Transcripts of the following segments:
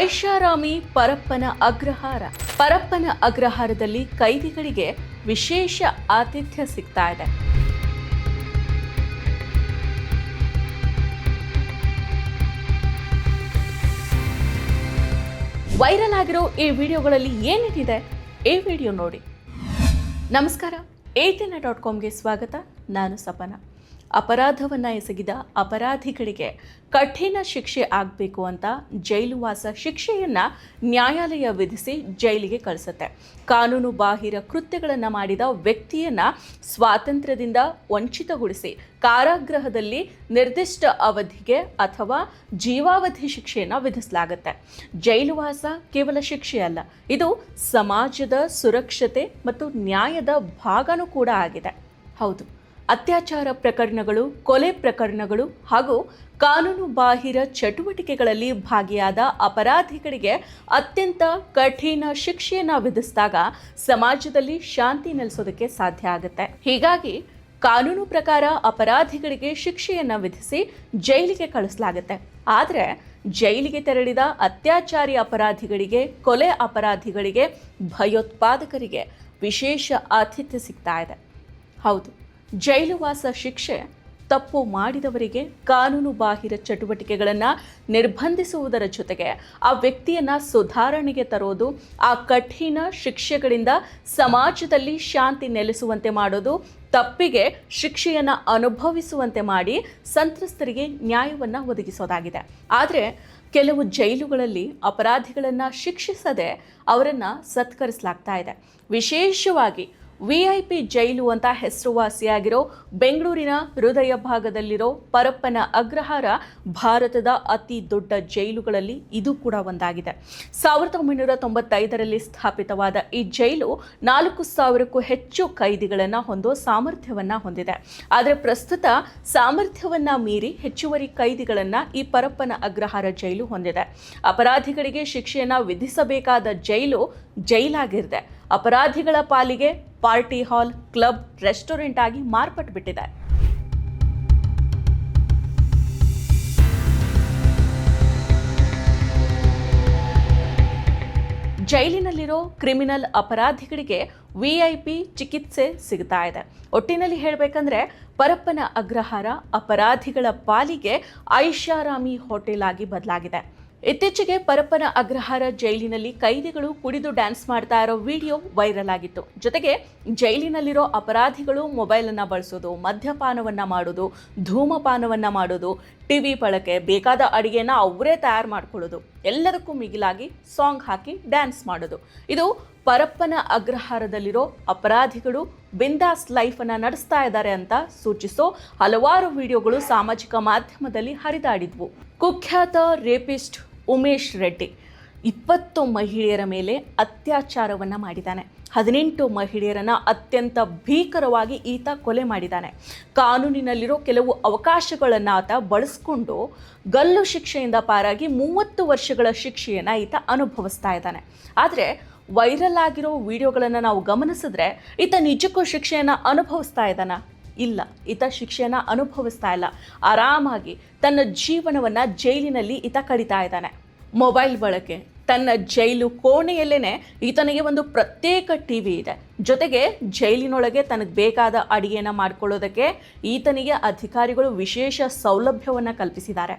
ಐಷಾರಾಮಿ ಪರಪ್ಪನ ಅಗ್ರಹಾರ. ಪರಪ್ಪನ ಅಗ್ರಹಾರದಲ್ಲಿ ಕೈದಿಗಳಿಗೆ ವಿಶೇಷ ಆತಿಥ್ಯ ಸಿಗ್ತಾ ಇದೆ. ವೈರಲ್ ಆಗಿರೋ ಈ ವಿಡಿಯೋಗಳಲ್ಲಿ ಏನೇನಿದೆ ಈ ವಿಡಿಯೋ ನೋಡಿ. ನಮಸ್ಕಾರ, ATN.comಗೆ ಸ್ವಾಗತ. ನಾನು ಸಪನ. ಅಪರಾಧವನ್ನು ಎಸಗಿದ ಅಪರಾಧಿಗಳಿಗೆ ಕಠಿಣ ಶಿಕ್ಷೆ ಆಗಬೇಕು ಅಂತ ಜೈಲುವಾಸ ಶಿಕ್ಷೆಯನ್ನು ನ್ಯಾಯಾಲಯ ವಿಧಿಸಿ ಜೈಲಿಗೆ ಕಳಿಸುತ್ತೆ. ಕಾನೂನು ಬಾಹಿರ ಕೃತ್ಯಗಳನ್ನು ಮಾಡಿದ ವ್ಯಕ್ತಿಯನ್ನು ಸ್ವಾತಂತ್ರ್ಯದಿಂದ ವಂಚಿತಗೊಳಿಸಿ ಕಾರಾಗೃಹದಲ್ಲಿ ನಿರ್ದಿಷ್ಟ ಅವಧಿಗೆ ಅಥವಾ ಜೀವಾವಧಿ ಶಿಕ್ಷೆಯನ್ನು ವಿಧಿಸಲಾಗುತ್ತೆ. ಜೈಲುವಾಸ ಕೇವಲ ಶಿಕ್ಷೆ ಅಲ್ಲ, ಇದು ಸಮಾಜದ ಸುರಕ್ಷತೆ ಮತ್ತು ನ್ಯಾಯದ ಭಾಗನೂ ಕೂಡ ಆಗಿದೆ. ಹೌದು, ಅತ್ಯಾಚಾರ ಪ್ರಕರಣಗಳು, ಕೊಲೆ ಪ್ರಕರಣಗಳು ಹಾಗೂ ಕಾನೂನು ಬಾಹಿರ ಚಟುವಟಿಕೆಗಳಲ್ಲಿ ಭಾಗಿಯಾದ ಅಪರಾಧಿಗಳಿಗೆ ಅತ್ಯಂತ ಕಠಿಣ ಶಿಕ್ಷೆಯನ್ನು ವಿಧಿಸಿದಾಗ ಸಮಾಜದಲ್ಲಿ ಶಾಂತಿ ನೆಲೆಸೋದಕ್ಕೆ ಸಾಧ್ಯ ಆಗುತ್ತೆ. ಹೀಗಾಗಿ ಕಾನೂನು ಪ್ರಕಾರ ಅಪರಾಧಿಗಳಿಗೆ ಶಿಕ್ಷೆಯನ್ನು ವಿಧಿಸಿ ಜೈಲಿಗೆ ಕಳಿಸಲಾಗುತ್ತೆ. ಆದರೆ ಜೈಲಿಗೆ ತೆರಳಿದ ಅತ್ಯಾಚಾರಿ ಅಪರಾಧಿಗಳಿಗೆ, ಕೊಲೆ ಅಪರಾಧಿಗಳಿಗೆ, ಭಯೋತ್ಪಾದಕರಿಗೆ ವಿಶೇಷ ಆತಿಥ್ಯ ಸಿಗ್ತಾ ಇದೆ. ಹೌದು, ಜೈಲುವಾಸ ಶಿಕ್ಷೆ ತಪ್ಪು ಮಾಡಿದವರಿಗೆ ಕಾನೂನು ಬಾಹಿರ ಚಟುವಟಿಕೆಗಳನ್ನು ನಿರ್ಬಂಧಿಸುವುದರ ಜೊತೆಗೆ ಆ ವ್ಯಕ್ತಿಯನ್ನು ಸುಧಾರಣೆಗೆ ತರೋದು, ಆ ಕಠಿಣ ಶಿಕ್ಷೆಗಳಿಂದ ಸಮಾಜದಲ್ಲಿ ಶಾಂತಿ ನೆಲೆಸುವಂತೆ ಮಾಡೋದು, ತಪ್ಪಿಗೆ ಶಿಕ್ಷೆಯನ್ನು ಅನುಭವಿಸುವಂತೆ ಮಾಡಿ ಸಂತ್ರಸ್ತರಿಗೆ ನ್ಯಾಯವನ್ನು ಒದಗಿಸೋದಾಗಿದೆ. ಆದರೆ ಕೆಲವು ಜೈಲುಗಳಲ್ಲಿ ಅಪರಾಧಿಗಳನ್ನು ಶಿಕ್ಷಿಸದೆ ಅವರನ್ನು ಸತ್ಕರಿಸಲಾಗ್ತಾ ಇದೆ. ವಿಶೇಷವಾಗಿ VIP ಜೈಲು ಅಂತ ಹೆಸರುವಾಸಿಯಾಗಿರೋ ಬೆಂಗಳೂರಿನ ಹೃದಯ ಭಾಗದಲ್ಲಿರೋ ಪರಪ್ಪನ ಅಗ್ರಹಾರ ಭಾರತದ ಅತಿ ದೊಡ್ಡ ಜೈಲುಗಳಲ್ಲಿ ಇದು ಕೂಡ ಒಂದಾಗಿದೆ. 1995ರಲ್ಲಿ ಸ್ಥಾಪಿತವಾದ ಈ ಜೈಲು 4000ಕ್ಕೂ ಹೆಚ್ಚು ಕೈದಿಗಳನ್ನು ಹೊಂದೋ ಸಾಮರ್ಥ್ಯವನ್ನು ಹೊಂದಿದೆ. ಆದರೆ ಪ್ರಸ್ತುತ ಸಾಮರ್ಥ್ಯವನ್ನು ಮೀರಿ ಹೆಚ್ಚುವರಿ ಕೈದಿಗಳನ್ನು ಈ ಪರಪ್ಪನ ಅಗ್ರಹಾರ ಜೈಲು ಹೊಂದಿದೆ. ಅಪರಾಧಿಗಳಿಗೆ ಶಿಕ್ಷೆಯನ್ನು ವಿಧಿಸಬೇಕಾದ ಜೈಲಾಗಿರುತ್ತೆ. ಅಪರಾಧಿಗಳ ಪಾಲಿಗೆ ಪಾರ್ಟಿ ಹಾಲ್, ಕ್ಲಬ್, ರೆಸ್ಟೋರೆಂಟ್ ಆಗಿ ಮಾರ್ಪಟ್ಟುಬಿಟ್ಟಿದೆ. ಜೈಲಿನಲ್ಲಿರೋ ಕ್ರಿಮಿನಲ್ ಅಪರಾಧಿಗಳಿಗೆ VIP ಚಿಕಿತ್ಸೆ ಸಿಗ್ತಾ ಇದೆ. ಒಟ್ಟಿನಲ್ಲಿ ಹೇಳಬೇಕಂದ್ರೆ ಪರಪ್ಪನ ಅಗ್ರಹಾರ ಅಪರಾಧಿಗಳ ಪಾಲಿಗೆ ಐಷಾರಾಮಿ ಹೋಟೆಲ್ ಆಗಿ ಬದಲಾಗಿದೆ. ಇತ್ತೀಚೆಗೆ ಪರಪ್ಪನ ಅಗ್ರಹಾರ ಜೈಲಿನಲ್ಲಿ ಕೈದಿಗಳು ಕುಡಿದು ಡ್ಯಾನ್ಸ್ ಮಾಡ್ತಾ ಇರೋ ವಿಡಿಯೋ ವೈರಲ್ ಆಗಿತ್ತು. ಜೊತೆಗೆ ಜೈಲಿನಲ್ಲಿರೋ ಅಪರಾಧಿಗಳು ಮೊಬೈಲನ್ನು ಬಳಸೋದು, ಮದ್ಯಪಾನವನ್ನು ಮಾಡೋದು, ಧೂಮಪಾನವನ್ನು ಮಾಡೋದು, TV ಬಳಕೆ, ಬೇಕಾದ ಅಡುಗೆನ ಅವರೇ ತಯಾರು ಮಾಡ್ಕೊಳ್ಳೋದು, ಎಲ್ಲದಕ್ಕೂ ಮಿಗಿಲಾಗಿ ಸಾಂಗ್ ಹಾಕಿ ಡ್ಯಾನ್ಸ್ ಮಾಡೋದು. ಇದು ಪರಪ್ಪನ ಅಗ್ರಹಾರದಲ್ಲಿರೋ ಅಪರಾಧಿಗಳು ಬಿಂದಾಸ್ ಲೈಫನ್ನು ನಡೆಸ್ತಾ ಇದ್ದಾರೆ ಅಂತ ಸೂಚಿಸೋ ಹಲವಾರು ವಿಡಿಯೋಗಳು ಸಾಮಾಜಿಕ ಮಾಧ್ಯಮದಲ್ಲಿ ಹರಿದಾಡಿದ್ವು. ಕುಖ್ಯಾತ ರೇಪಿಸ್ಟ್ ಉಮೇಶ್ ರೆಡ್ಡಿ 20 ಮಹಿಳೆಯರ ಮೇಲೆ ಅತ್ಯಾಚಾರವನ್ನು ಮಾಡಿದ್ದಾನೆ. 18 ಮಹಿಳೆಯರನ್ನು ಅತ್ಯಂತ ಭೀಕರವಾಗಿ ಈತ ಕೊಲೆ ಮಾಡಿದ್ದಾನೆ. ಕಾನೂನಿನಲ್ಲಿರೋ ಕೆಲವು ಅವಕಾಶಗಳನ್ನು ಆತ ಬಳಸ್ಕೊಂಡು ಗಲ್ಲು ಶಿಕ್ಷೆಯಿಂದ ಪಾರಾಗಿ 30 ವರ್ಷಗಳ ಶಿಕ್ಷೆಯನ್ನು ಈತ ಅನುಭವಿಸ್ತಾ ಇದ್ದಾನೆ. ಆದರೆ ವೈರಲ್ ಆಗಿರೋ ವಿಡಿಯೋಗಳನ್ನು ನಾವು ಗಮನಿಸಿದ್ರೆ ಈತ ನಿಜಕ್ಕೂ ಶಿಕ್ಷೆಯನ್ನು ಅನುಭವಿಸ್ತಾ ಇದ್ದಾನ? ಇಲ್ಲ, ಈತ ಶಿಕ್ಷೆಯನ್ನು ಅನುಭವಿಸ್ತಾ ಇಲ್ಲ. ಆರಾಮಾಗಿ ತನ್ನ ಜೀವನವನ್ನು ಜೈಲಿನಲ್ಲಿ ಈತ ಕಳೀತಾ ಇದ್ದಾನೆ. ಮೊಬೈಲ್ ಬಳಕೆ, ತನ್ನ ಜೈಲು ಕೋಣೆಯಲ್ಲೇ ಈತನಿಗೆ ಒಂದು ಪ್ರತ್ಯೇಕ TV ಇದೆ. ಜೊತೆಗೆ ಜೈಲಿನೊಳಗೆ ತನಗೆ ಬೇಕಾದ ಅಡಿಗೆಯನ್ನು ಮಾಡ್ಕೊಳ್ಳೋದಕ್ಕೆ ಈತನಿಗೆ ಅಧಿಕಾರಿಗಳು ವಿಶೇಷ ಸೌಲಭ್ಯವನ್ನು ಕಲ್ಪಿಸಿದ್ದಾರೆ.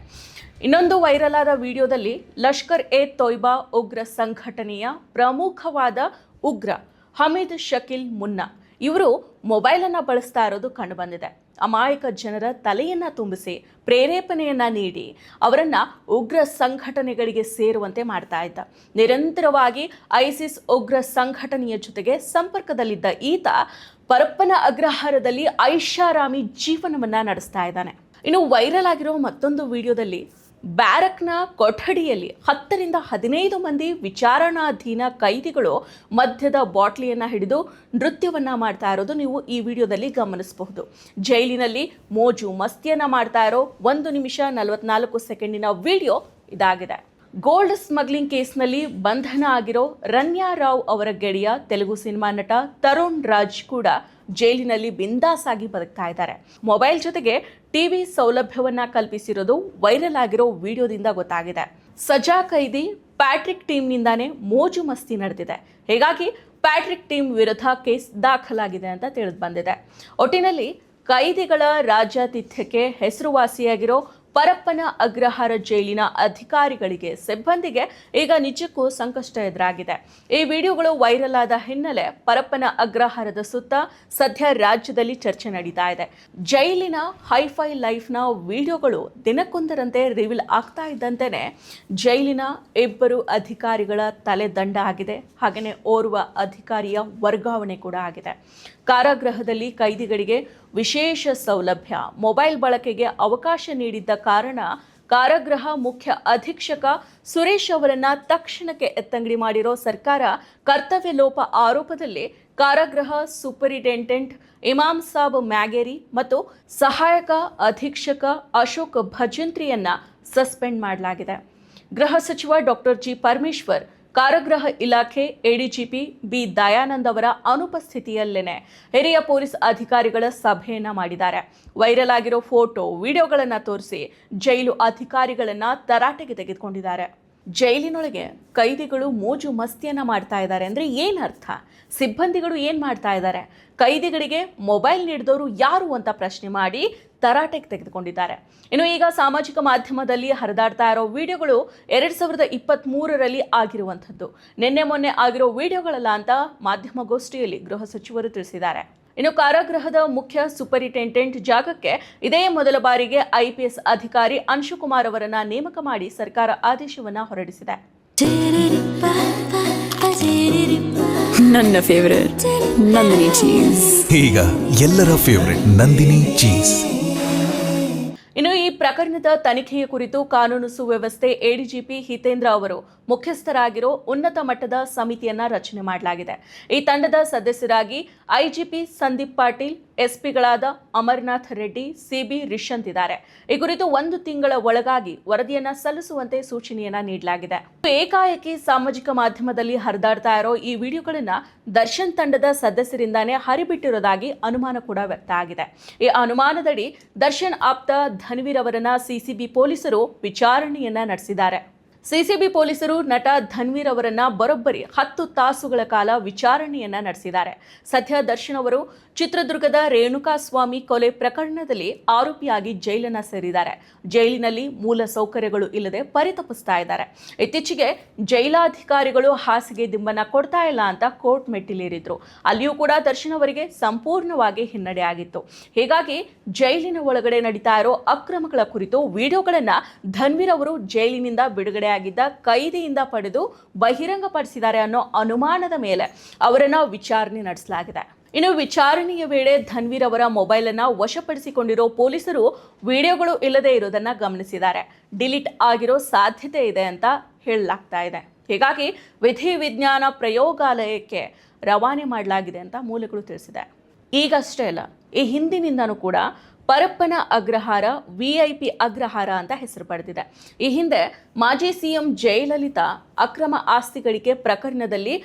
ಇನ್ನೊಂದು ವೈರಲ್ ಆದ ವಿಡಿಯೋದಲ್ಲಿ ಲಷ್ಕರ್ ಎ ತೊಯ್ಬಾ ಉಗ್ರ ಸಂಘಟನೆಯ ಪ್ರಮುಖವಾದ ಉಗ್ರ ಹಮೀದ್ ಶಕೀಲ್ ಮುನ್ನಾ ಇವರು ಮೊಬೈಲನ್ನು ಬಳಸ್ತಾ ಇರೋದು ಕಂಡುಬಂದಿದೆ. ಅಮಾಯಕ ಜನರ ತಲೆಯನ್ನು ತುಂಬಿಸಿ ಪ್ರೇರೇಪಣೆಯನ್ನು ನೀಡಿ ಅವರನ್ನು ಉಗ್ರ ಸಂಘಟನೆಗಳಿಗೆ ಸೇರುವಂತೆ ಮಾಡ್ತಾ ಇದ್ದ. ನಿರಂತರವಾಗಿ ಐಸಿಸ್ ಉಗ್ರ ಸಂಘಟನೆಯ ಜೊತೆಗೆ ಸಂಪರ್ಕದಲ್ಲಿದ್ದ ಈತ ಪರಪ್ಪನ ಅಗ್ರಹಾರದಲ್ಲಿ ಐಷಾರಾಮಿ ಜೀವನವನ್ನು ನಡೆಸ್ತಾ ಇದ್ದಾನೆ. ಇನ್ನು ವೈರಲ್ ಆಗಿರೋ ಮತ್ತೊಂದು ವಿಡಿಯೋದಲ್ಲಿ ಬ್ಯಾರಕ್ನ ಕೊಠಡಿಯಲ್ಲಿ 10ರಿಂದ 15 ಮಂದಿ ವಿಚಾರಣಾಧೀನ ಕೈದಿಗಳು ಮದ್ಯದ ಬಾಟ್ಲಿಯನ್ನು ಹಿಡಿದು ನೃತ್ಯವನ್ನು ಮಾಡ್ತಾ ಇರೋದು ನೀವು ಈ ವಿಡಿಯೋದಲ್ಲಿ ಗಮನಿಸಬಹುದು. ಜೈಲಿನಲ್ಲಿ ಮೋಜು ಮಸ್ತಿಯನ್ನು ಮಾಡ್ತಾ ಇರೋ 1 ನಿಮಿಷ 44 ಸೆಕೆಂಡಿನ ವಿಡಿಯೋ ಇದಾಗಿದೆ. ಗೋಲ್ಡ್ ಸ್ಮಗ್ಲಿಂಗ್ ಕೇಸ್ನಲ್ಲಿ ಬಂಧನ ಆಗಿರೋ ರನ್ಯಾ ರಾವ್ ಅವರ ಗೆಳೆಯ ತೆಲುಗು ಸಿನಿಮಾ ನಟ ತರುಣ್ ರಾಜ್ ಕೂಡ ಜೈಲಿನಲ್ಲಿ ಬಿಂದಾಸ್ ಆಗಿ ಬದುಕ್ತಾ ಇದ್ದಾರೆ. ಮೊಬೈಲ್ ಜೊತೆಗೆ ಟಿವಿ ಸೌಲಭ್ಯವನ್ನ ಕಲ್ಪಿಸಿರೋದು ವೈರಲ್ ಆಗಿರೋ ವಿಡಿಯೋದಿಂದ ಗೊತ್ತಾಗಿದೆ. ಸಜಾ ಕೈದಿ ಪ್ಯಾಟ್ರಿಕ್ ಟೀಮ್ನಿಂದಾನೇ ಮೋಜು ಮಸ್ತಿ ನಡೆದಿದೆ. ಹೀಗಾಗಿ ಪ್ಯಾಟ್ರಿಕ್ ಟೀಮ್ ವಿರುದ್ಧ ಕೇಸ್ ದಾಖಲಾಗಿದೆ ಅಂತ ತಿಳಿದು ಬಂದಿದೆ. ಒಟ್ಟಿನಲ್ಲಿ ಕೈದಿಗಳ ರಾಜ್ಯಾತಿಥ್ಯಕ್ಕೆ ಹೆಸರುವಾಸಿಯಾಗಿರೋ ಪರಪ್ಪನ ಅಗ್ರಹಾರ ಜೈಲಿನ ಅಧಿಕಾರಿಗಳಿಗೆ, ಸಿಬ್ಬಂದಿಗೆ ಈಗ ನಿಜಕ್ಕೂ ಸಂಕಷ್ಟ ಎದುರಾಗಿದೆ. ಈ ವಿಡಿಯೋಗಳು ವೈರಲ್ ಆದ ಹಿನ್ನೆಲೆ ಪರಪ್ಪನ ಅಗ್ರಹಾರದ ಸುತ್ತ ಸದ್ಯ ರಾಜ್ಯದಲ್ಲಿ ಚರ್ಚೆ ನಡೀತಾ ಇದೆ. ಜೈಲಿನ ಹೈಫೈ ಲೈಫ್ನ ವಿಡಿಯೋಗಳು ದಿನಕ್ಕೊಂದರಂತೆ ರಿವೀಲ್ ಆಗ್ತಾ ಇದ್ದಂತೆಯೇ ಜೈಲಿನ ಇಬ್ಬರು ಅಧಿಕಾರಿಗಳ ತಲೆ ದಂಡ ಆಗಿದೆ. ಹಾಗೆಯೇ ಓರ್ವ ಅಧಿಕಾರಿಯ ವರ್ಗಾವಣೆ ಕೂಡ ಆಗಿದೆ. ಕಾರಾಗೃಹದಲ್ಲಿ ಕೈದಿಗಳಿಗೆ ವಿಶೇಷ ಸೌಲಭ್ಯ, ಮೊಬೈಲ್ ಬಳಕೆಗೆ ಅವಕಾಶ ನೀಡಿದ್ದ ಕಾರಣ ಕಾರಾಗೃಹ ಮುಖ್ಯ ಅಧೀಕ್ಷಕ ಸುರೇಶ್ ಅವರನ್ನ ತಕ್ಷಣಕ್ಕೆ ಎತ್ತಂಗಡಿ ಮಾಡಿರೋ ಸರ್ಕಾರ ಕರ್ತವ್ಯ ಲೋಪ ಆರೋಪದಲ್ಲಿ ಕಾರಾಗೃಹ ಸೂಪರಿಂಟೆಂಡೆಂಟ್ ಇಮಾಮ್ ಸಾಬ್ ಮ್ಯಾಗೇರಿ ಮತ್ತು ಸಹಾಯಕ ಅಧೀಕ್ಷಕ ಅಶೋಕ್ ಭಜಂತ್ರಿಯನ್ನ ಸಸ್ಪೆಂಡ್ ಮಾಡಲಾಗಿದೆ. ಗೃಹ ಸಚಿವ ಡಾಕ್ಟರ್ ಜಿ ಪರಮೇಶ್ವರ್ ಕಾರಾಗೃಹ ಇಲಾಖೆ ಎಡಿಜಿಪಿ ಬಿ ದಯಾನಂದ್ ಅವರ ಅನುಪಸ್ಥಿತಿಯಲ್ಲೇನೆ ಹಿರಿಯ ಪೊಲೀಸ್ ಅಧಿಕಾರಿಗಳ ಸಭೆಯನ್ನ ಮಾಡಿದ್ದಾರೆ. ವೈರಲ್ ಆಗಿರೋ ಫೋಟೋ, ವಿಡಿಯೋಗಳನ್ನು ತೋರಿಸಿ ಜೈಲು ಅಧಿಕಾರಿಗಳನ್ನ ತರಾಟೆಗೆ ತೆಗೆದುಕೊಂಡಿದ್ದಾರೆ. ಜೈಲಿನೊಳಗೆ ಕೈದಿಗಳು ಮೋಜು ಮಸ್ತಿಯನ್ನ ಮಾಡ್ತಾ ಇದ್ದಾರೆ ಅಂದ್ರೆ ಏನರ್ಥ? ಸಿಬ್ಬಂದಿಗಳು ಏನ್ ಮಾಡ್ತಾ ಇದ್ದಾರೆ? ಕೈದಿಗಳಿಗೆ ಮೊಬೈಲ್ ನೀಡಿದವರು ಯಾರು ಅಂತ ಪ್ರಶ್ನೆ ಮಾಡಿ ತರಾಟೆಗೆ ತೆಗೆದುಕೊಂಡಿದ್ದಾರೆ. ಇನ್ನು ಈಗ ಸಾಮಾಜಿಕ ಮಾಧ್ಯಮದಲ್ಲಿ ಹರಿದಾಡ್ತಾ ಇರೋ ವಿಡಿಯೋಗಳು 2023ರಲ್ಲಿ ಆಗಿರುವಂಥದ್ದು. ನಿನ್ನೆ ಮೊನ್ನೆ ಆಗಿರೋ ವಿಡಿಯೋಗಳಲ್ಲ ಅಂತ ಮಾಧ್ಯಮಗೋಷ್ಠಿಯಲ್ಲಿ ಗೃಹ ಸಚಿವರು ತಿಳಿಸಿದ್ದಾರೆ. ಇನ್ನು ಕಾರಾಗೃಹದ ಮುಖ್ಯ ಸೂಪರಿಂಟೆಂಡೆಂಟ್ ಜಾಗಕ್ಕೆ ಇದೇ ಮೊದಲ ಬಾರಿಗೆ IPS ಅಧಿಕಾರಿ ಅಂಶುಕುಮಾರ್ ಅವರನ್ನ ನೇಮಕ ಮಾಡಿ ಸರ್ಕಾರ ಆದೇಶವನ್ನ ಹೊರಡಿಸಿದೆ. ನನ್ನ ಫೇವರೇಟ್ ನಂದಿನಿ ಚೀಸ್, ಈಗ ಎಲ್ಲರ ಫೇವರೇಟ್ ನಂದಿನಿ ಚೀಸ್. ಇನ್ನು ಈ ಪ್ರಕರಣದ ತನಿಖೆಯ ಕುರಿತು ಕಾನೂನು ಸುವ್ಯವಸ್ಥೆ ಎಡಿಜಿಪಿ ಹಿತೇಂದ್ರ ಅವರು ಮುಖ್ಯಸ್ಥರಾಗಿರೋ ಉನ್ನತ ಮಟ್ಟದ ಸಮಿತಿಯನ್ನ ರಚನೆ ಮಾಡಲಾಗಿದೆ. ಈ ತಂಡದ ಸದಸ್ಯರಾಗಿ IGP ಸಂದೀಪ್ ಪಾಟೀಲ್, ಎಸ್ಪಿಗಳಾದ ಅಮರನಾಥ್ ರೆಡ್ಡಿ, CB ರಿಷಂತ್ ಇದ್ದಾರೆ. ಈ ಕುರಿತು 1 ತಿಂಗಳ ಒಳಗಾಗಿ ವರದಿಯನ್ನ ಸಲ್ಲಿಸುವಂತೆ ಸೂಚನೆಯನ್ನ ನೀಡಲಾಗಿದೆ. ಏಕಾಏಕಿ ಸಾಮಾಜಿಕ ಮಾಧ್ಯಮದಲ್ಲಿ ಹರಿದಾಡ್ತಾ ಇರೋ ಈ ವಿಡಿಯೋಗಳನ್ನ ದರ್ಶನ್ ತಂಡದ ಸದಸ್ಯರಿಂದಾನೇ ಹರಿಬಿಟ್ಟಿರೋದಾಗಿ ಅನುಮಾನ ಕೂಡ ವ್ಯಕ್ತ ಆಗಿದೆ. ಈ ಅನುಮಾನದಡಿ ದರ್ಶನ್ ಆಪ್ತ ಧನ್ವೀರ್ ಅವರನ್ನ CCB ಪೊಲೀಸರು ವಿಚಾರಣೆಯನ್ನ ನಡೆಸಿದ್ದಾರೆ. CCB ಪೊಲೀಸರು ನಟ ಧನ್ವೀರ್ ಅವರನ್ನ ಬರೋಬ್ಬರಿ 10 ತಾಸುಗಳ ಕಾಲ ವಿಚಾರಣೆಯನ್ನ ನಡೆಸಿದ್ದಾರೆ. ಸದ್ಯ ದರ್ಶನ್ ಅವರು ಚಿತ್ರದುರ್ಗದ ರೇಣುಕಾಸ್ವಾಮಿ ಕೊಲೆ ಪ್ರಕರಣದಲ್ಲಿ ಆರೋಪಿಯಾಗಿ ಜೈಲನ್ನ ಸೇರಿದ್ದಾರೆ. ಜೈಲಿನಲ್ಲಿ ಮೂಲ ಸೌಕರ್ಯಗಳು ಇಲ್ಲದೆ ಪರಿತಪಿಸ್ತಾ ಇದ್ದಾರೆ. ಇತ್ತೀಚೆಗೆ ಜೈಲಾಧಿಕಾರಿಗಳು ಹಾಸಿಗೆ ದಿಂಬನ್ನ ಕೊಡ್ತಾ ಇಲ್ಲ ಅಂತ ಕೋರ್ಟ್ ಮೆಟ್ಟಿಲೇರಿದ್ರು. ಅಲ್ಲಿಯೂ ಕೂಡ ದರ್ಶನ್ ಅವರಿಗೆ ಸಂಪೂರ್ಣವಾಗಿ ಹಿನ್ನಡೆ ಆಗಿತ್ತು. ಹೀಗಾಗಿ ಜೈಲಿನ ಒಳಗಡೆ ನಡೀತಾ ಇರೋ ಅಕ್ರಮಗಳ ಕುರಿತು ವಿಡಿಯೋಗಳನ್ನ ಧನ್ವೀರ್ ಅವರು ಜೈಲಿನಿಂದ ಬಿಡುಗಡೆಯಾಗಿದ್ದ ಕೈದಿಯಿಂದ ಪಡೆದು ಬಹಿರಂಗಪಡಿಸಿದ್ದಾರೆ ಅನ್ನೋ ಅನುಮಾನದ ಮೇಲೆ ಅವರನ್ನ ವಿಚಾರಣೆ ನಡೆಸಲಾಗಿದೆ. ಇನ್ನು ವಿಚಾರಣೆಯ ವೇಳೆ ಧನ್ವೀರ್ ಅವರ ಮೊಬೈಲ್ ಅನ್ನ ವಶಪಡಿಸಿಕೊಂಡಿರೋ ಪೊಲೀಸರು ವಿಡಿಯೋಗಳು ಇಲ್ಲದೆ ಇರೋದನ್ನ ಗಮನಿಸಿದ್ದಾರೆ. ಡಿಲೀಟ್ ಆಗಿರೋ ಸಾಧ್ಯತೆ ಇದೆ ಅಂತ ಹೇಳಲಾಗ್ತಾ ಇದೆ. ಹೀಗಾಗಿ ವಿಧಿವಿಜ್ಞಾನ ಪ್ರಯೋಗಾಲಯಕ್ಕೆ ರವಾನೆ ಮಾಡಲಾಗಿದೆ ಅಂತ ಮೂಲಗಳು ತಿಳಿಸಿದೆ. ಈಗಷ್ಟೇ ಅಲ್ಲ, ಈ ಹಿಂದಿನಿಂದನೂ ಕೂಡ ಪರಪ್ಪನ ಅಗ್ರಹಾರ VIP ಅಗ್ರಹಾರ ಅಂತ ಹೆಸರು ಪಡೆದಿದೆ. ಈ ಹಿಂದೆ ಮಾಜಿ CM ಜಯಲಲಿತಾ ಅಕ್ರಮ ಆಸ್ತಿ ಗಳಿಕೆ ಪ್ರಕರಣದಲ್ಲಿ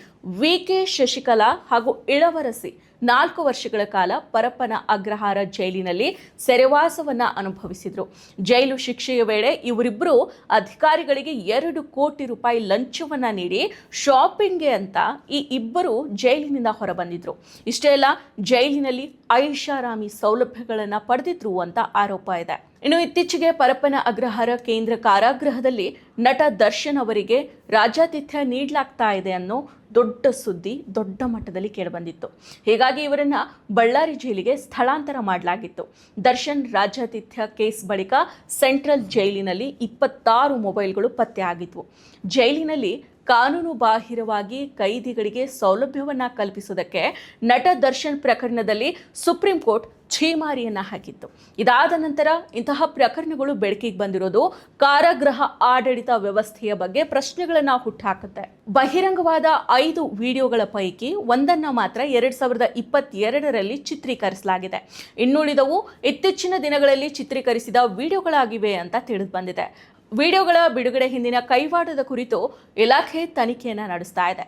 VK ಶಶಿಕಲಾ ಹಾಗೂ ಇಳವರಸಿ 4 ವರ್ಷಗಳ ಕಾಲ ಪರಪ್ಪನ ಅಗ್ರಹಾರ ಜೈಲಿನಲ್ಲಿ ಸೆರೆವಾಸವನ್ನ ಅನುಭವಿಸಿದ್ರು. ಜೈಲು ಶಿಕ್ಷೆಯ ವೇಳೆ ಇವರಿಬ್ಬರು ಅಧಿಕಾರಿಗಳಿಗೆ 2 ಕೋಟಿ ರೂಪಾಯಿ ಲಂಚವನ್ನ ನೀಡಿ ಶಾಪಿಂಗ್ಗೆ ಅಂತ ಈ ಇಬ್ಬರು ಜೈಲಿನಿಂದ ಹೊರಬಂದಿದ್ರು. ಇಷ್ಟೇ ಅಲ್ಲ, ಜೈಲಿನಲ್ಲಿ ಐಷಾರಾಮಿ ಸೌಲಭ್ಯಗಳನ್ನ ಪಡೆದಿದ್ರು ಅಂತ ಆರೋಪ ಇದೆ. ಇನ್ನು ಇತ್ತೀಚೆಗೆ ಪರಪ್ಪನ ಅಗ್ರಹಾರ ಕೇಂದ್ರ ಕಾರಾಗೃಹದಲ್ಲಿ ನಟ ದರ್ಶನ್ ಅವರಿಗೆ ರಾಜ್ಯಾತಿಥ್ಯ ನೀಡಲಾಗ್ತಾ ಇದೆ ಅನ್ನೋ ದೊಡ್ಡ ಸುದ್ದಿ ದೊಡ್ಡ ಮಟ್ಟದಲ್ಲಿ ಕೇಳಿಬಂದಿತ್ತು. ಹೀಗಾಗಿ ಇವರನ್ನ ಬಳ್ಳಾರಿ ಜೈಲಿಗೆ ಸ್ಥಳಾಂತರ ಮಾಡಲಾಗಿತ್ತು. ದರ್ಶನ್ ರಾಜ್ಯಾತಿಥ್ಯ ಕೇಸ್ ಬಳಿಕ ಸೆಂಟ್ರಲ್ ಜೈಲಿನಲ್ಲಿ 26 ಮೊಬೈಲ್ಗಳು ಪತ್ತೆ ಆಗಿದ್ವು. ಜೈಲಿನಲ್ಲಿ ಕಾನೂನು ಬಾಹಿರವಾಗಿ ಕೈದಿಗಳಿಗೆ ಸೌಲಭ್ಯವನ್ನ ಕಲ್ಪಿಸುವುದಕ್ಕೆ ನಟ ದರ್ಶನ್ ಪ್ರಕರಣದಲ್ಲಿ ಸುಪ್ರೀಂ ಕೋರ್ಟ್ ಛೀಮಾರಿಯನ್ನ ಹಾಕಿತ್ತು. ಇದಾದ ನಂತರ ಇಂತಹ ಪ್ರಕರಣಗಳು ಬೆಳಕಿಗೆ ಬಂದಿರೋದು ಕಾರಾಗೃಹ ಆಡಳಿತ ವ್ಯವಸ್ಥೆಯ ಬಗ್ಗೆ ಪ್ರಶ್ನೆಗಳನ್ನ ಹುಟ್ಟುಹಾಕುತ್ತೆ. ಬಹಿರಂಗವಾದ 5 ವಿಡಿಯೋಗಳ ಪೈಕಿ ಒಂದನ್ನ ಮಾತ್ರ 2022ರಲ್ಲಿ ಚಿತ್ರೀಕರಿಸಲಾಗಿದೆ. ಇನ್ನುಳಿದವು ಇತ್ತೀಚಿನ ದಿನಗಳಲ್ಲಿ ಚಿತ್ರೀಕರಿಸಿದ ವಿಡಿಯೋಗಳಾಗಿವೆ ಅಂತ ತಿಳಿದು ಬಂದಿದೆ. ವಿಡಿಯೋಗಳ ಬಿಡುಗಡೆ ಹಿಂದಿನ ಕೈವಾಡದ ಕುರಿತು ಇಲಾಖೆ ತನಿಖೆಯನ್ನು ನಡೆಸ್ತಾ ಇದೆ.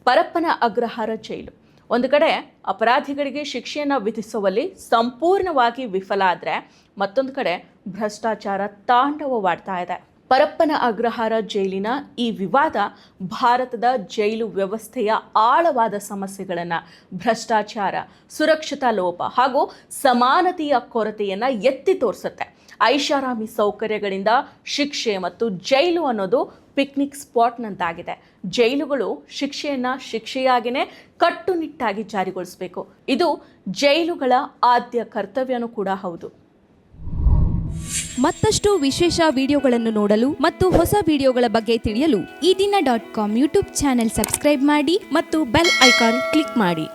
ಪರಪ್ಪನ ಅಗ್ರಹಾರ ಜೈಲು ಒಂದು ಕಡೆ ಅಪರಾಧಿಗಳಿಗೆ ಶಿಕ್ಷೆಯನ್ನು ವಿಧಿಸುವಲ್ಲಿ ಸಂಪೂರ್ಣವಾಗಿ ವಿಫಲ ಆದರೆ, ಮತ್ತೊಂದು ಕಡೆ ಭ್ರಷ್ಟಾಚಾರ ತಾಂಡವವಾಡ್ತಾ ಇದೆ. ಪರಪ್ಪನ ಅಗ್ರಹಾರ ಜೈಲಿನ ಈ ವಿವಾದ ಭಾರತದ ಜೈಲು ವ್ಯವಸ್ಥೆಯ ಆಳವಾದ ಸಮಸ್ಯೆಗಳನ್ನು, ಭ್ರಷ್ಟಾಚಾರ, ಸುರಕ್ಷತಾ ಲೋಪ ಹಾಗೂ ಸಮಾನತೆಯ ಕೊರತೆಯನ್ನು ಎತ್ತಿ ತೋರಿಸುತ್ತೆ. ಐಷಾರಾಮಿ ಸೌಕರ್ಯಗಳಿಂದ ಶಿಕ್ಷೆ ಮತ್ತು ಜೈಲು ಅನ್ನೋದು ಪಿಕ್ನಿಕ್ ಸ್ಪಾಟ್ನಂತಾಗಿದೆ. ಜೈಲುಗಳು ಶಿಕ್ಷೆಯನ್ನು ಶಿಕ್ಷೆಯಾಗಿಯೇ ಕಟ್ಟುನಿಟ್ಟಾಗಿ ಜಾರಿಗೊಳಿಸಬೇಕು. ಇದು ಜೈಲುಗಳ ಆದ್ಯ ಕರ್ತವ್ಯನೂ ಕೂಡ ಹೌದು. ಮತ್ತಷ್ಟು ವಿಶೇಷ ವಿಡಿಯೋಗಳನ್ನು ನೋಡಲು ಮತ್ತು ಹೊಸ ವಿಡಿಯೋಗಳ ಬಗ್ಗೆ ತಿಳಿಯಲು ಈ ದಿನ .com ಯೂಟ್ಯೂಬ್ ಚಾನೆಲ್ ಸಬ್ಸ್ಕ್ರೈಬ್ ಮಾಡಿ ಮತ್ತು ಬೆಲ್ ಐಕಾನ್ ಕ್ಲಿಕ್ ಮಾಡಿ.